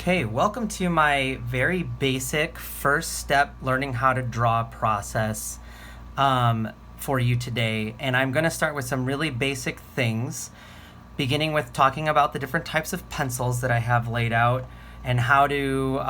Okay, welcome to my very basic first step learning how to draw process for you today. And I'm going to start with some really basic things, beginning with talking about the different types of pencils that I have laid out and how to,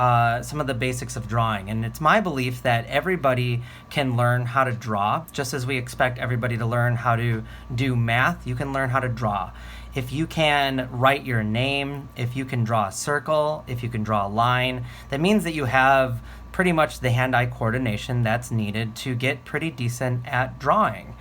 some of the basics of drawing. And it's my belief that everybody can learn how to draw, just as we expect everybody to learn how to do math, you can learn how to draw. If you can write your name, if you can draw a circle, if you can draw a line, that means that you have pretty much the hand-eye coordination that's needed to get pretty decent at drawing.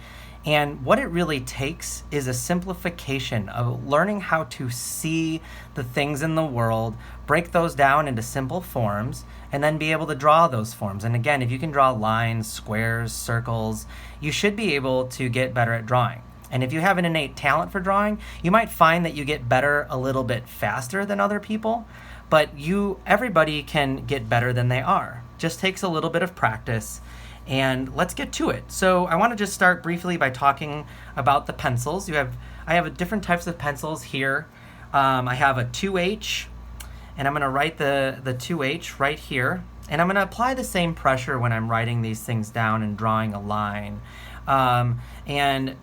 And what it really takes is a simplification of learning how to see the things in the world, break those down into simple forms, and then be able to draw those forms. And again, if you can draw lines, squares, circles, you should be able to get better at drawing. And if you have an innate talent for drawing, you might find that you get better a little bit faster than other people, but everybody can get better than they are. Just takes a little bit of practice, and let's get to it. So I want to just start briefly by talking about the pencils. I have different types of pencils here. I have a 2H, and I'm going to write the 2H right here, and I'm going to apply the same pressure when I'm writing these things down and drawing a line. And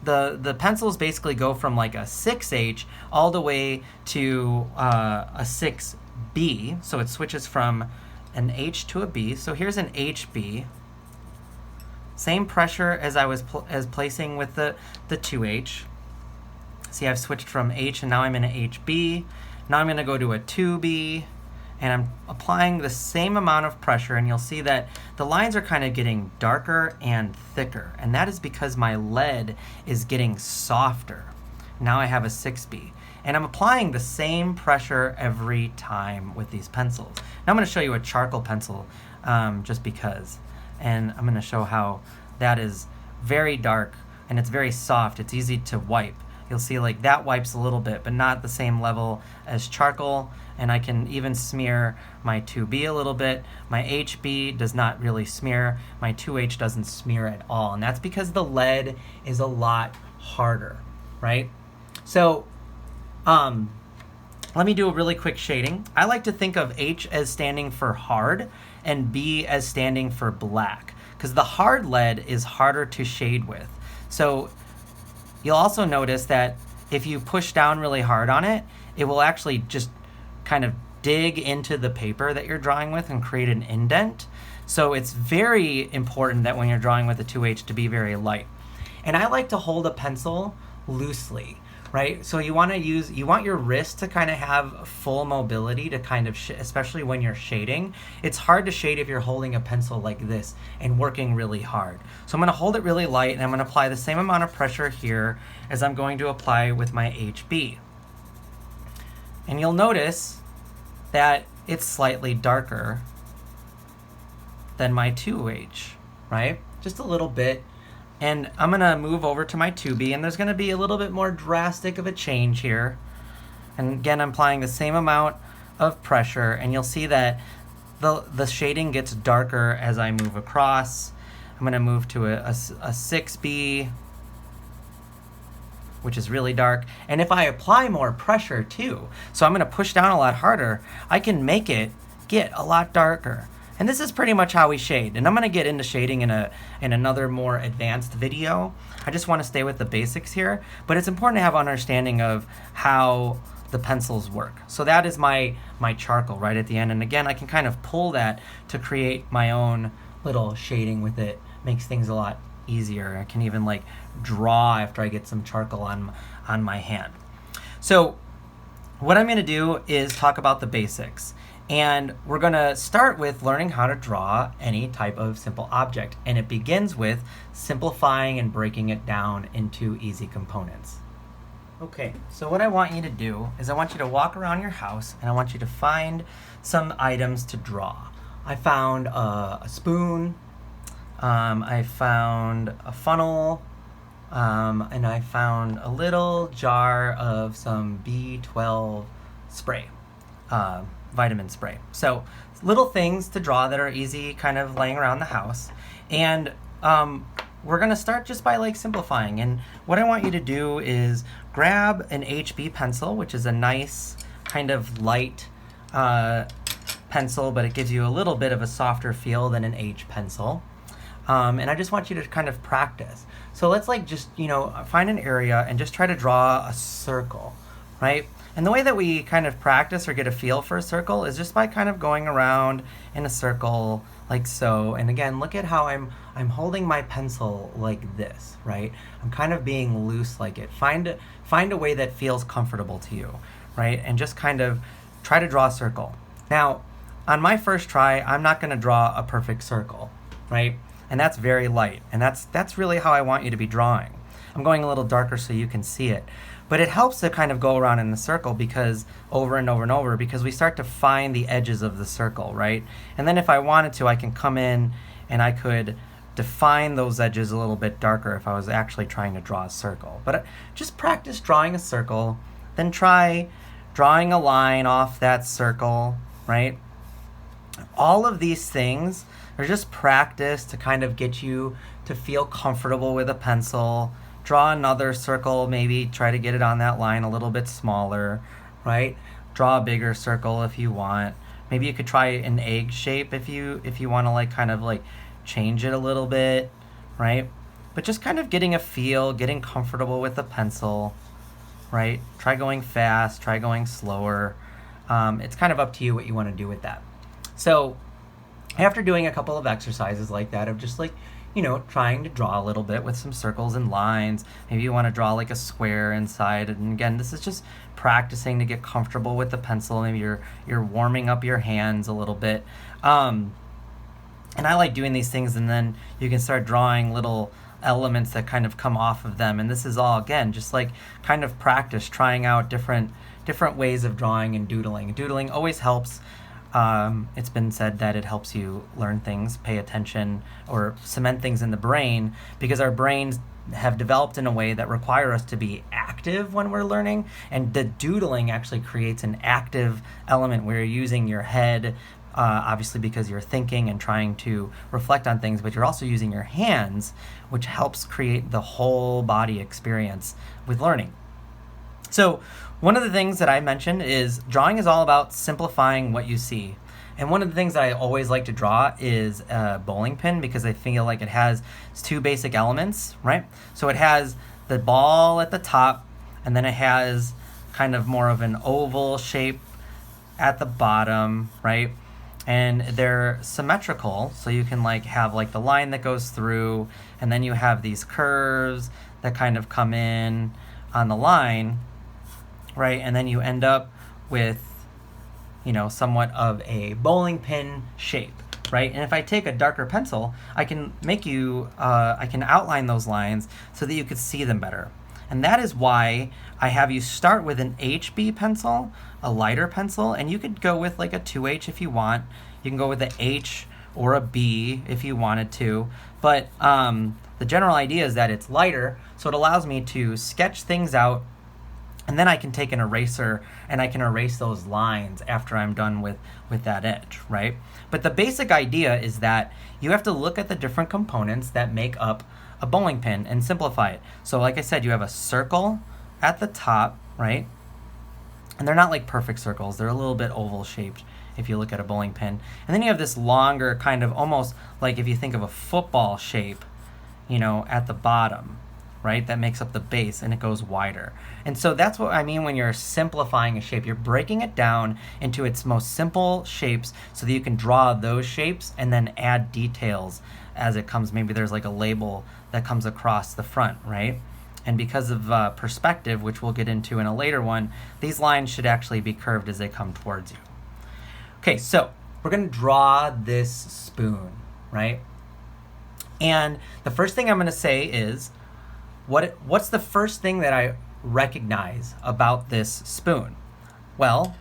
the pencils basically go from like a 6H all the way to a 6B. So it switches from an H to a B. So here's an HB. Same pressure as I was placing with the 2H. See, I've switched from H and now I'm in an HB. Now I'm going to go to a 2B. And I'm applying the same amount of pressure, and you'll see that the lines are kind of getting darker and thicker, and that is because my lead is getting softer. Now I have a 6B, and I'm applying the same pressure every time with these pencils. Now I'm going to show you a charcoal pencil just because, and I'm going to show how that is very dark and it's very soft. It's easy to wipe. You'll see like that wipes a little bit, but not the same level as charcoal. And I can even smear my 2B a little bit. My HB does not really smear. My 2H doesn't smear at all. And that's because the lead is a lot harder, right? So let me do a really quick shading. I like to think of H as standing for hard and B as standing for black, because the hard lead is harder to shade with. So you'll also notice that if you push down really hard on it, it will actually just kind of dig into the paper that you're drawing with and create an indent. So it's very important that when you're drawing with a 2H to be very light. And I like to hold a pencil loosely, right? So you want your wrist to kind of have full mobility to kind of, especially when you're shading. It's hard to shade if you're holding a pencil like this and working really hard. So I'm going to hold it really light, and I'm going to apply the same amount of pressure here as I'm going to apply with my HB. And you'll notice that it's slightly darker than my 2H, right? Just a little bit. And I'm going to move over to my 2B, and there's going to be a little bit more drastic of a change here. And again, I'm applying the same amount of pressure, and you'll see that the shading gets darker as I move across. I'm going to move to a 6B, which is really dark. And if I apply more pressure too, so I'm going to push down a lot harder, I can make it get a lot darker. And this is pretty much how we shade. And I'm going to get into shading in another more advanced video. I just want to stay with the basics here, but it's important to have an understanding of how the pencils work. So that is my charcoal right at the end. And again, I can kind of pull that to create my own little shading with it. Makes things a lot easier. I can even like draw after I get some charcoal on my hand. So what I'm going to do is talk about the basics, and we're going to start with learning how to draw any type of simple object, and it begins with simplifying and breaking it down into easy components. Okay, so what I want you to do is I want you to walk around your house, and I want you to find some items to draw. I found a spoon, I found a funnel, and I found a little jar of some B12 spray, vitamin spray. So little things to draw that are easy, kind of laying around the house. And we're going to start just by like simplifying. And what I want you to do is grab an HB pencil, which is a nice kind of light pencil, but it gives you a little bit of a softer feel than an H pencil. And I just want you to kind of practice. So let's like just, find an area and just try to draw a circle, right? And the way that we kind of practice or get a feel for a circle is just by kind of going around in a circle like so. And again, look at how I'm holding my pencil like this, right? I'm kind of being loose like it. Find a way that feels comfortable to you, right? And just kind of try to draw a circle. Now, on my first try, I'm not going to draw a perfect circle, right? And that's very light. And that's really how I want you to be drawing. I'm going a little darker so you can see it. But it helps to kind of go around in the circle because over and over and over, because we start to find the edges of the circle, right? And then if I wanted to, I can come in and I could define those edges a little bit darker if I was actually trying to draw a circle. But just practice drawing a circle, then try drawing a line off that circle, right? All of these things are just practice to kind of get you to feel comfortable with a pencil. Draw another circle, maybe try to get it on that line a little bit smaller, right? Draw a bigger circle if you want. Maybe you could try an egg shape if you want to like kind of like change it a little bit, right? But just kind of getting a feel, getting comfortable with the pencil, right? Try going fast, try going slower. It's kind of up to you what you want to do with that. So after doing a couple of exercises like that of just like, trying to draw a little bit with some circles and lines. Maybe you want to draw like a square inside. And again, this is just practicing to get comfortable with the pencil. Maybe you're warming up your hands a little bit. And I like doing these things, and then you can start drawing little elements that kind of come off of them. And this is all, again, just like kind of practice, trying out different ways of drawing and doodling. Doodling always helps. It's been said that it helps you learn things, pay attention, or cement things in the brain, because our brains have developed in a way that require us to be active when we're learning, and the doodling actually creates an active element where you're using your head, obviously because you're thinking and trying to reflect on things, but you're also using your hands, which helps create the whole body experience with learning. So one of the things that I mentioned is drawing is all about simplifying what you see. And one of the things that I always like to draw is a bowling pin, because I feel like it has two basic elements, right? So it has the ball at the top, and then it has kind of more of an oval shape at the bottom, right? And they're symmetrical, so you can like have like the line that goes through, and then you have these curves that kind of come in on the line, right? And then you end up with, somewhat of a bowling pin shape, right? And if I take a darker pencil, I can I can outline those lines so that you could see them better. And that is why I have you start with an HB pencil, a lighter pencil, and you could go with like a 2H if you want. You can go with an H or a B if you wanted to. But the general idea is that it's lighter, so it allows me to sketch things out. And then I can take an eraser and I can erase those lines after I'm done with that edge, right? But the basic idea is that you have to look at the different components that make up a bowling pin and simplify it. So like I said, you have a circle at the top, right? And they're not like perfect circles. They're a little bit oval shaped if you look at a bowling pin. And then you have this longer kind of almost like if you think of a football shape, at the bottom, right? That makes up the base, and it goes wider. And so that's what I mean when you're simplifying a shape. You're breaking it down into its most simple shapes so that you can draw those shapes and then add details as it comes. Maybe there's like a label that comes across the front, right? And because of perspective, which we'll get into in a later one, these lines should actually be curved as they come towards you. Okay, so we're going to draw this spoon, right? And the first thing I'm going to say is, what's the first thing that I recognize about this spoon? Well,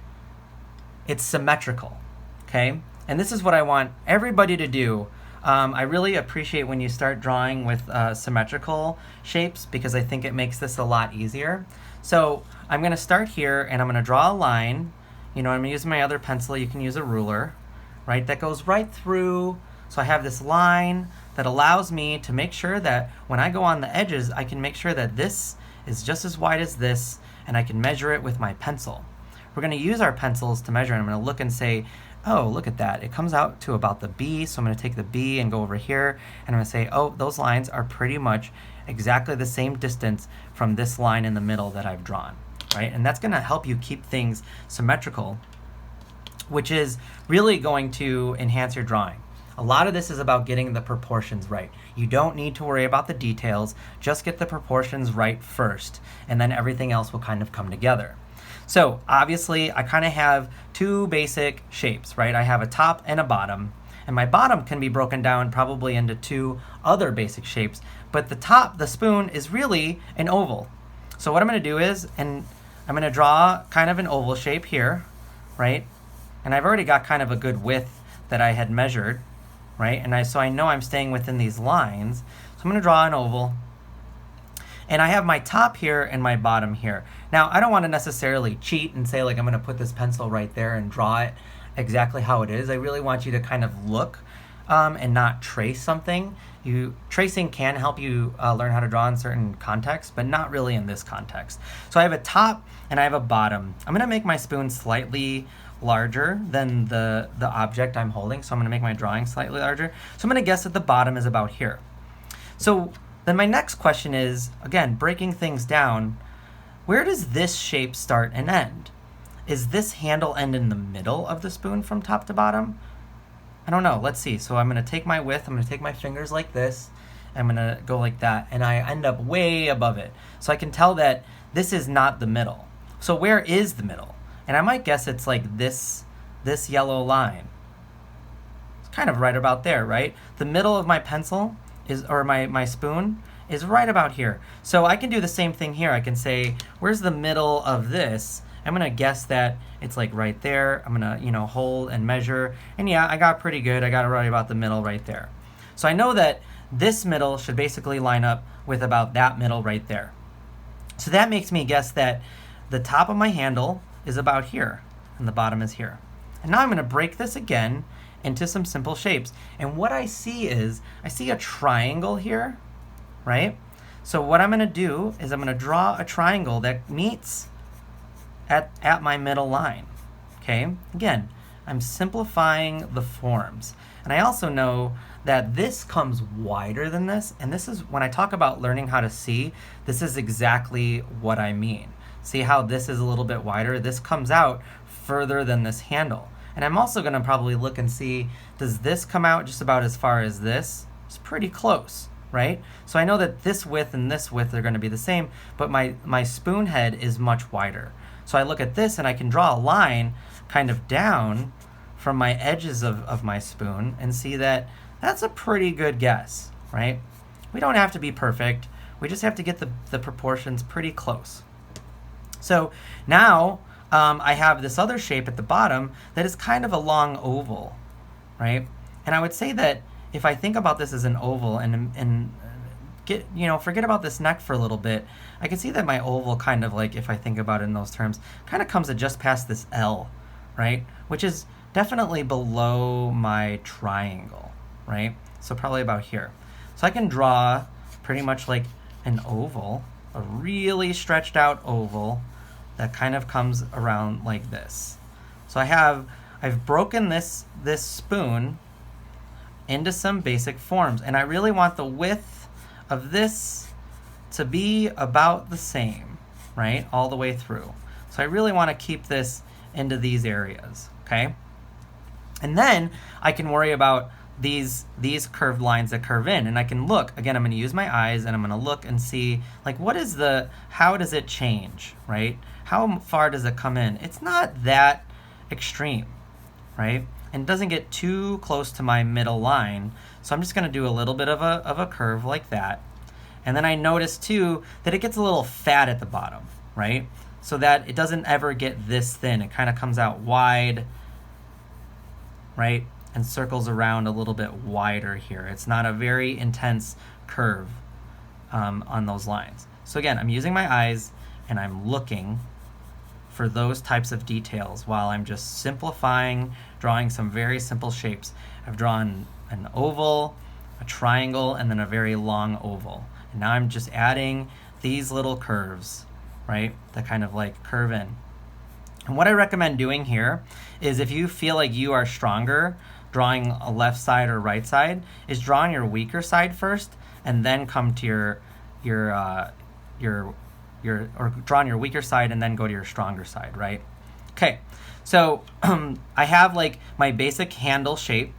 it's symmetrical, okay? And this is what I want everybody to do. I really appreciate when you start drawing with symmetrical shapes, because I think it makes this a lot easier. So I'm going to start here, and I'm going to draw a line. I'm going to use my other pencil. You can use a ruler, right? That goes right through. So I have this line that allows me to make sure that when I go on the edges, I can make sure that this is just as wide as this, and I can measure it with my pencil, we're going to use our pencils to measure, and I'm going to look and say, oh, look at that. It comes out to about the B, so I'm going to take the B and go over here, and I'm going to say, oh, those lines are pretty much exactly the same distance from this line in the middle that I've drawn, right? And that's going to help you keep things symmetrical, which is really going to enhance your drawing. A lot of this is about getting the proportions right. You don't need to worry about the details, just get the proportions right first, and then everything else will kind of come together. So obviously I kind of have two basic shapes, right? I have a top and a bottom, and my bottom can be broken down probably into two other basic shapes, but the top, the spoon, is really an oval. So what I'm going to do is, and I'm going to draw kind of an oval shape here, right? And I've already got kind of a good width that I had measured, right? And so I know I'm staying within these lines. So I'm going to draw an oval. And I have my top here and my bottom here. Now, I don't want to necessarily cheat and say, like, I'm going to put this pencil right there and draw it exactly how it is. I really want you to kind of look and not trace something. Tracing can help you learn how to draw in certain contexts, but not really in this context. So I have a top and I have a bottom. I'm going to make my spoon slightly larger than the object I'm holding, so I'm going to make my drawing slightly larger. So I'm going to guess that the bottom is about here. So then my next question is, again, breaking things down, where does this shape start and end? Is this handle end in the middle of the spoon from top to bottom? I don't know. Let's see. So I'm going to take my width, I'm going to take my fingers like this, I'm going to go like that, and I end up way above it. So I can tell that this is not the middle. So where is the middle? And I might guess it's like this yellow line. It's kind of right about there, right? The middle of my pencil is, or my spoon is right about here. So I can do the same thing here. I can say, where's the middle of this? I'm gonna guess that it's like right there. I'm gonna, hold and measure. And yeah, I got pretty good. I got it right about the middle right there. So I know that this middle should basically line up with about that middle right there. So that makes me guess that the top of my handle is about here, and the bottom is here. And now I'm going to break this again into some simple shapes. And what I see is, I see a triangle here, right? So what I'm going to do is I'm going to draw a triangle that meets at my middle line, okay? Again, I'm simplifying the forms. And I also know that this comes wider than this, and this is, when I talk about learning how to see, this is exactly what I mean. See how this is a little bit wider? This comes out further than this handle. And I'm also going to probably look and see, does this come out just about as far as this? It's pretty close, right? So I know that this width and this width are going to be the same, but my spoon head is much wider. So I look at this and I can draw a line kind of down from my edges of my spoon and see that that's a pretty good guess, right? We don't have to be perfect. We just have to get the proportions pretty close. So now I have this other shape at the bottom that is kind of a long oval, right? And I would say that if I think about this as an oval and forget about this neck for a little bit, I can see that my oval kind of, like, if I think about it in those terms, kind of comes to just past this L, right? Which is definitely below my triangle, right? So probably about here. So I can draw pretty much like an oval, a really stretched out oval that kind of comes around like this. So I've broken this spoon into some basic forms, and I really want the width of this to be about the same, right? All the way through. So I really want to keep this into these areas, okay? And then I can worry about these curved lines that curve in, and I can look, again, I'm going to use my eyes and I'm going to look and see, like, how does it change, right? How far does it come in? It's not that extreme, right? And it doesn't get too close to my middle line, so I'm just going to do a little bit of a curve like that. And then I notice too that it gets a little fat at the bottom, right? So that it doesn't ever get this thin. It kind of comes out wide, right? And circles around a little bit wider here. It's not a very intense curve on those lines. So again, I'm using my eyes and I'm looking for those types of details while I'm just simplifying, drawing some very simple shapes. I've drawn an oval, a triangle, and then a very long oval. And now I'm just adding these little curves, right? That kind of like curve in. And what I recommend doing here is, if you feel like you are stronger drawing a left side or right side, is drawing your weaker side first and then come to your or drawing your weaker side and then go to your stronger side, right? Okay, so I have like my basic handle shape,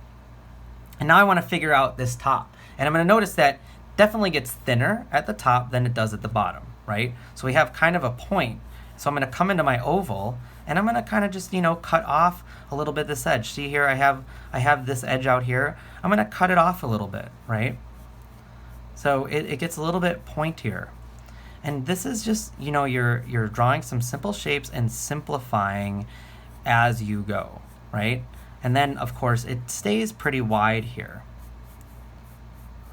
and now I want to figure out this top. And I'm going to notice that definitely gets thinner at the top than it does at the bottom, right? So we have kind of a point. So I'm going to come into my oval, and I'm going to kind of just, cut off a little bit this edge. See here, I have this edge out here. I'm going to cut it off a little bit, right? So it gets a little bit pointier. And this is just, you're drawing some simple shapes and simplifying as you go, right? And then, of course, it stays pretty wide here,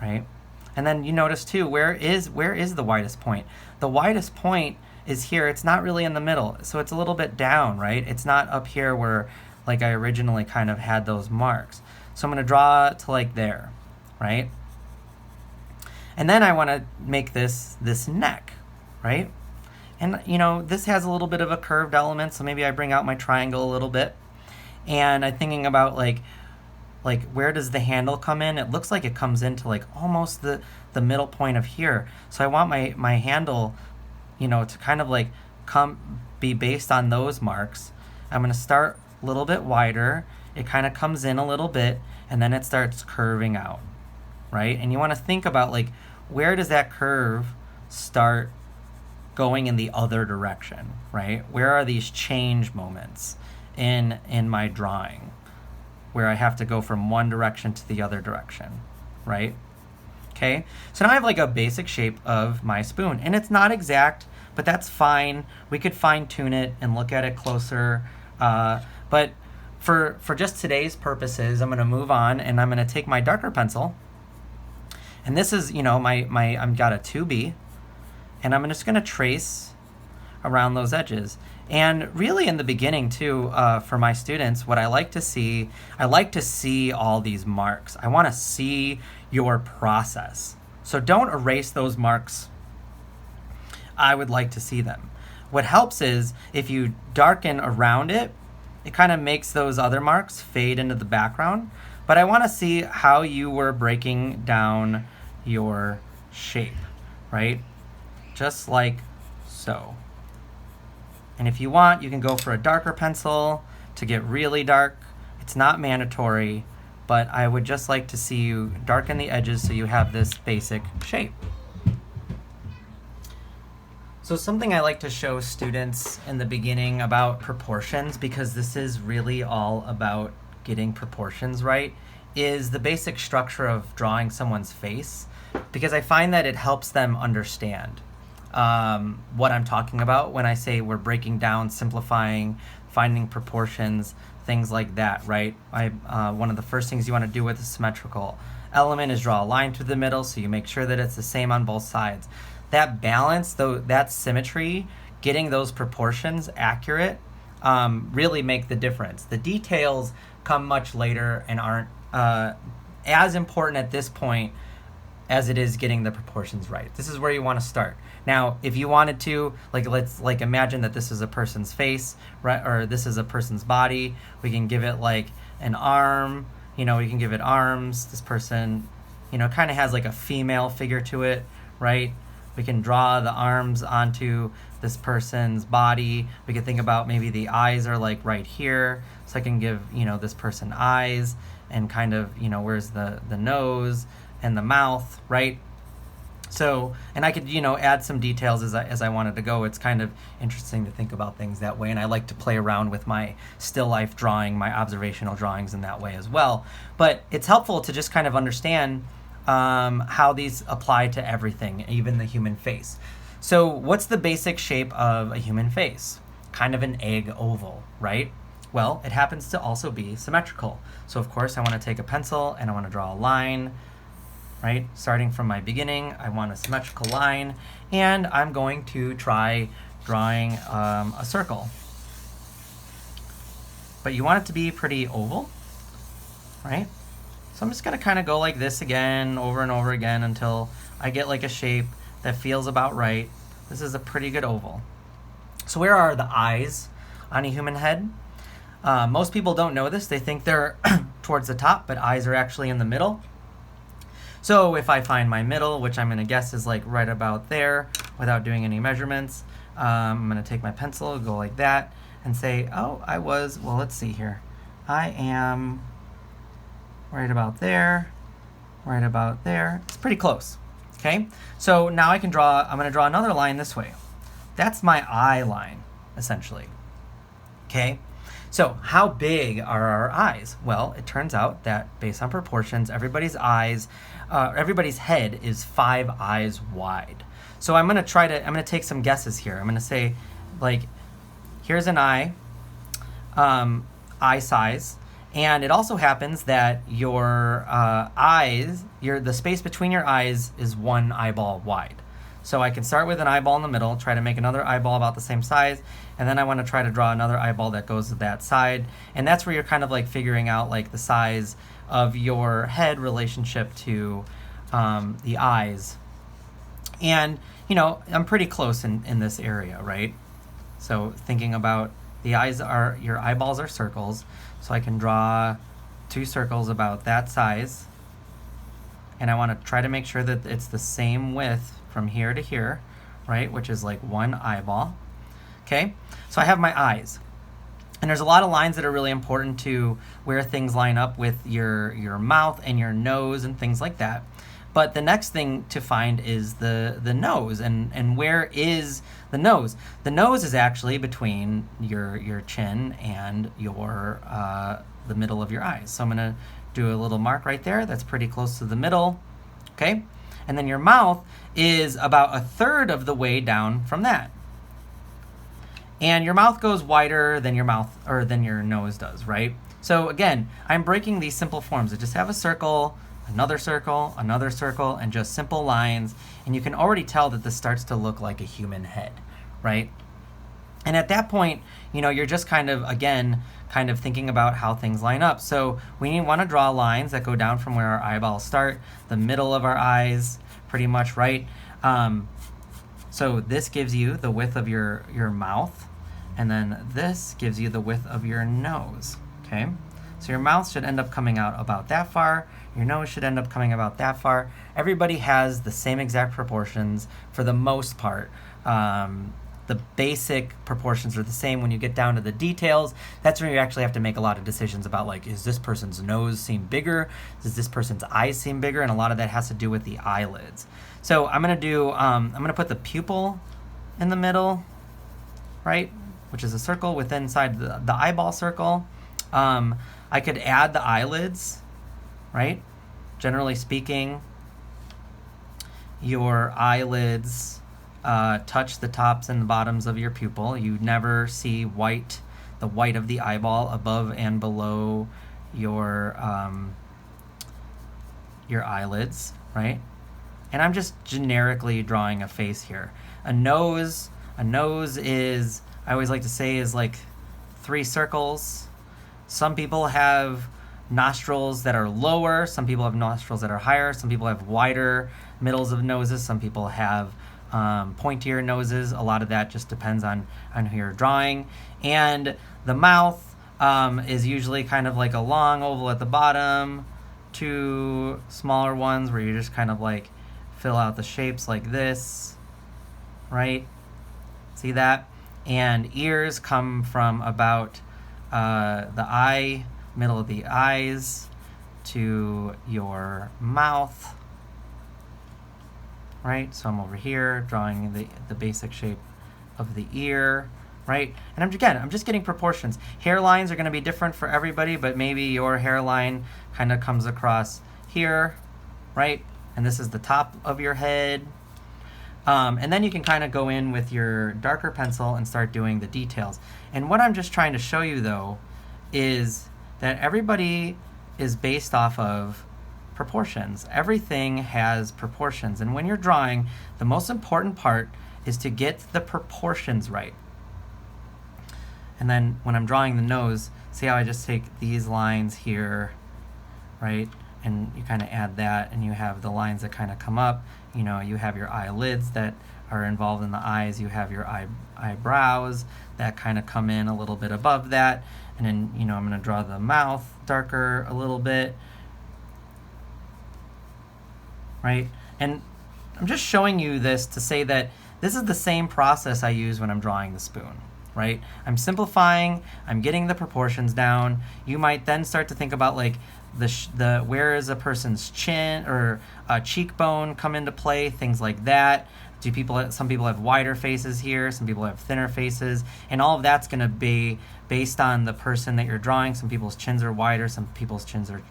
right? And then you notice too, where is the widest point? The widest point is here. It's not really in the middle, so it's a little bit down, right? It's not up here where like I originally kind of had those marks. So I'm going to draw to like there, right? And then I want to make this neck, right? And this has a little bit of a curved element, so maybe I bring out my triangle a little bit. And I'm thinking about like where does the handle come in? It looks like it comes into like almost the middle point of here. So I want my handle, to kind of like be based on those marks. I'm going to start a little bit wider. It kind of comes in a little bit, and then it starts curving out, right? And you want to think about like, where does that curve start going in the other direction, right? Where are these change moments in my drawing where I have to go from one direction to the other direction, right? Okay, so now I have like a basic shape of my spoon, and it's not exact, but that's fine. We could fine tune it and look at it closer. But for just today's purposes, I'm going to move on, and I'm going to take my darker pencil, and this is, I've got a 2B, and I'm just going to trace around those edges. And really in the beginning too, for my students, what I like to see all these marks. I want to see your process. So don't erase those marks. I would like to see them. What helps is if you darken around it, it kind of makes those other marks fade into the background. But I want to see how you were breaking down your shape, right? Just like so. And if you want, you can go for a darker pencil to get really dark. It's not mandatory, but I would just like to see you darken the edges so you have this basic shape. So something I like to show students in the beginning about proportions, because this is really all about getting proportions right, is the basic structure of drawing someone's face, because I find that it helps them understand what I'm talking about when I say we're breaking down, simplifying, finding proportions, things like that, right? One of the first things you want to do with a symmetrical element is draw a line through the middle so you make sure that it's the same on both sides. That balance, though, that symmetry, getting those proportions accurate, really make the difference. The details come much later and aren't as important at this point as it is getting the proportions right. This is where you want to start. Now, if you wanted to, let's imagine that this is a person's face, right, or this is a person's body. We can give it like an arm. We can give it arms. This person, kind of has like a female figure to it, right? We can draw the arms onto this person's body. We could think about maybe the eyes are like right here. So I can give, this person eyes, and kind of, where's the nose and the mouth, right? So, and I could, add some details as I wanted to go. It's kind of interesting to think about things that way, and I like to play around with my still life drawing, my observational drawings in that way as well. But it's helpful to just kind of understand how these apply to everything, even the human face. So what's the basic shape of a human face? Kind of an egg oval, right? Well, it happens to also be symmetrical. So of course I want to take a pencil and I want to draw a line, right? Starting from my beginning, I want a symmetrical line, and I'm going to try drawing a circle. But you want it to be pretty oval, right? So I'm just going to kind of go like this again, over and over again, until I get like a shape that feels about right. This is a pretty good oval. So where are the eyes on a human head. Most people don't know this. They think they're towards the top, but eyes are actually in the middle. So if I find my middle, which I'm going to guess is like right about there without doing any measurements, I'm going to take my pencil, go like that, and say, oh, well, let's see here. I am right about there, right about there. It's pretty close, okay? So now I'm going to draw another line this way. That's my eye line, essentially, okay? So how big are our eyes? Well, it turns out that based on proportions, everybody's head is 5 eyes wide. So I'm going to take some guesses here. I'm going to say, like, here's an eye size, and it also happens that your the space between your eyes is 1 eyeball wide. So I can start with an eyeball in the middle, try to make another eyeball about the same size, and then I want to try to draw another eyeball that goes to that side. And that's where you're kind of like figuring out like the size of your head relationship to the eyes. And, I'm pretty close in this area, right? So thinking about your eyeballs are circles, so I can draw 2 circles about that size. And I want to try to make sure that it's the same width from here to here, right? Which is like 1 eyeball. Okay, so I have my eyes. And there's a lot of lines that are really important to where things line up with your mouth and your nose and things like that. But the next thing to find is the nose. And where is the nose? The nose is actually between your chin and the middle of your eyes. So I'm going to do a little mark right there. That's pretty close to the middle. Okay? And then your mouth is about 1/3 of the way down from that. And your mouth goes wider than your nose does, right? So again, I'm breaking these simple forms. I just have a circle, another circle, another circle, and just simple lines. And you can already tell that this starts to look like a human head, right? And at that point, you're just kind of thinking about how things line up. So we want to draw lines that go down from where our eyeballs start, the middle of our eyes, pretty much, right? So this gives you the width of your mouth, and then this gives you the width of your nose, okay? So your mouth should end up coming out about that far. Your nose should end up coming about that far. Everybody has the same exact proportions for the most part. The basic proportions are the same. When you get down to the details, that's when you actually have to make a lot of decisions about, like, is this person's nose seem bigger? Does this person's eyes seem bigger? And a lot of that has to do with the eyelids. So I'm going to put the pupil in the middle, right? Which is a circle inside the eyeball circle. I could add the eyelids, right? Generally speaking, your eyelids touch the tops and the bottoms of your pupil. You never see the white of the eyeball above and below your eyelids, right? And I'm just generically drawing a face here. A nose is, I always like to say, is like 3 circles. Some people have nostrils that are lower. Some people have nostrils that are higher. Some people have wider middles of noses. Some people have pointier noses. A lot of that just depends on who you're drawing. And the mouth is usually kind of like a long oval at the bottom, 2 smaller ones where you just kind of like fill out the shapes like this, right? See that? And ears come from about the middle of the eyes to your mouth, right? So I'm over here drawing the basic shape of the ear, right? And I'm just getting proportions. Hairlines are going to be different for everybody, but maybe your hairline kind of comes across here, right? And this is the top of your head. And then you can kind of go in with your darker pencil and start doing the details. And what I'm just trying to show you, though, is that everybody is based off of proportions. Everything has proportions. And when you're drawing, the most important part is to get the proportions right. And then when I'm drawing the nose, see how I just take these lines here, right? And you kind of add that, and you have the lines that kind of come up. You have your eyelids that are involved in the eyes, you have your eyebrows that kind of come in a little bit above that. And then, I'm going to draw the mouth darker a little bit. Right? And I'm just showing you this to say that this is the same process I use when I'm drawing the spoon, right? I'm simplifying, I'm getting the proportions down. You might then start to think about like the where is a person's chin or cheekbone come into play, things like that. Some people have wider faces here, some people have thinner faces, and all of that's going to be based on the person that you're drawing. Some people's chins are wider, some people's chins are,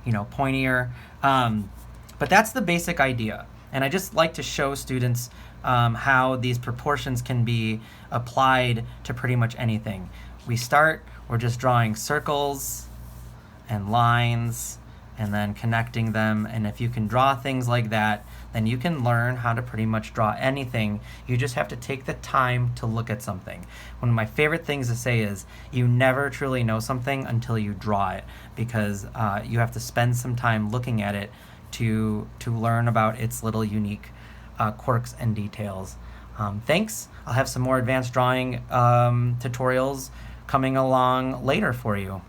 pointier. But that's the basic idea. And I just like to show students how these proportions can be applied to pretty much anything. We're just drawing circles and lines and then connecting them. And if you can draw things like that, then you can learn how to pretty much draw anything. You just have to take the time to look at something. One of my favorite things to say is you never truly know something until you draw it, because you have to spend some time looking at it to learn about its little unique quirks and details. Thanks. I'll have some more advanced drawing tutorials coming along later for you.